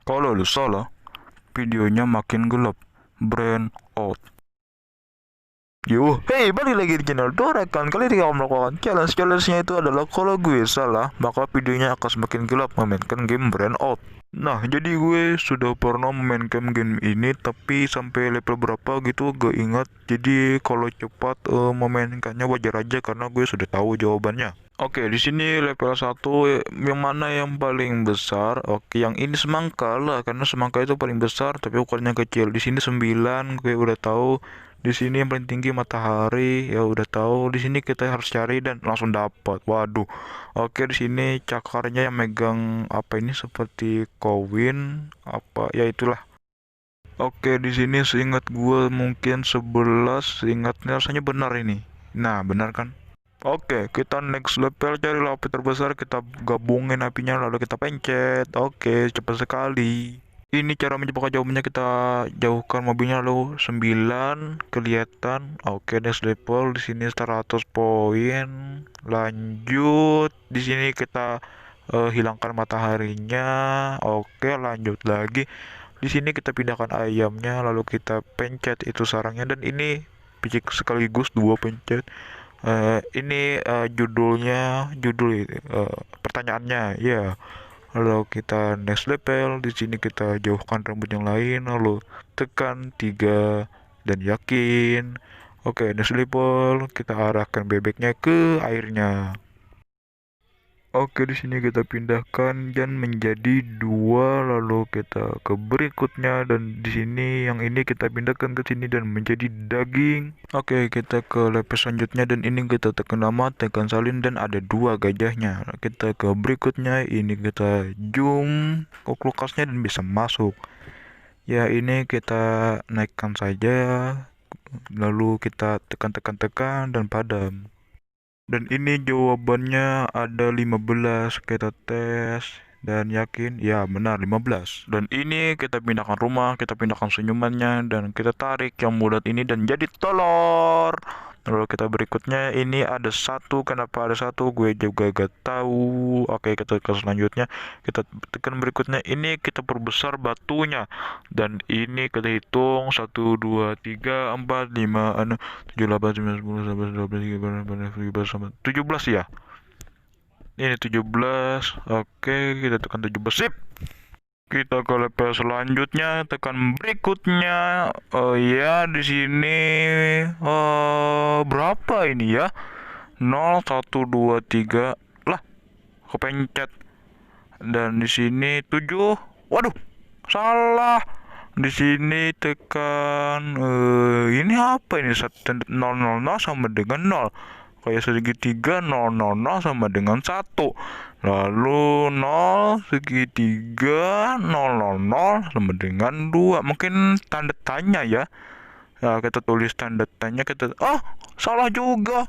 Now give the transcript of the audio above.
Kalau lu salah, videonya makin gelap. Brand out. Yo, hey, balik lagi di channel Dorakan. Kali ini kamu melakukan challenge-nya itu adalah kalau gue salah, maka videonya akan semakin gelap memainkan game Brand Out. Nah, jadi gue sudah pernah memainkan game ini, tapi sampai level berapa gitu gak ingat. Jadi kalau cepat memainkannya wajar aja karena gue sudah tahu jawabannya. Oke, di sini level 1 yang mana yang paling besar? Oke, yang ini semangka lah karena semangka itu paling besar tapi ukurannya kecil. Di sini 9 gue udah tahu. Di sini yang paling tinggi matahari, ya udah tahu. Di sini kita harus cari dan langsung dapat. Waduh. Oke, di sini cakarnya yang megang apa ini seperti koin apa ya itulah. Oke, di sini seingat gue mungkin 11, seingatnya rasanya benar ini. Nah, benar kan? Oke, kita next level cari api terbesar, kita gabungin apinya lalu kita pencet. Oke, cepat sekali. Ini cara menjebak jawabannya, kita jauhkan mobilnya lalu 9 kelihatan. Oke, next level di sini 100 poin. Lanjut. Di sini kita hilangkan mataharinya. Oke, lanjut lagi. Di sini kita pindahkan ayamnya lalu kita pencet itu sarangnya dan ini picik sekaligus dua pencet. Ini judul pertanyaannya ya. Lalu kita next level, di sini kita jauhkan rambut yang lain, lalu tekan 3 dan yakin. Oke, next level, kita arahkan bebeknya ke airnya. Oke, di sini kita pindahkan dan menjadi 2, lalu kita ke berikutnya dan di sini yang ini kita pindahkan ke sini dan menjadi daging. Oke, kita ke level selanjutnya dan ini kita tekan nama, tekan salin dan ada 2 gajahnya. Kita ke berikutnya, ini kita zoom ke kulkasnya dan bisa masuk. Ya, ini kita naikkan saja, lalu kita tekan dan padam. Dan ini jawabannya ada 15, kita tes dan yakin ya benar 15. Dan ini kita pindahkan rumah, kita pindahkan senyumannya dan kita tarik yang bulat ini dan jadi telur. Lalu kita berikutnya ini ada 1, kenapa ada 1 gue juga gak tahu. Oke, kita ke selanjutnya, kita tekan berikutnya, ini kita perbesar batunya dan ini kita hitung 1 2 3 4 5 6 7 8 9 10 11 12 13 14 15 17 ya. Ini 17. Oke, kita tekan 17. Sip. Kita ke level selanjutnya, tekan berikutnya. Oh ya, di sini berapa ini ya? 0 1 2 3. Lah, kepencet. Dan di sini 7. Waduh, salah. Di sini tekan ini apa ini? 000 sama dengan 0. Kayak segitiga 000 sama dengan 1. Lalu 0 segitiga 000 sama dengan 2. Mungkin tanda tanya ya. Ya, kita tulis tanda tanya, kita salah juga.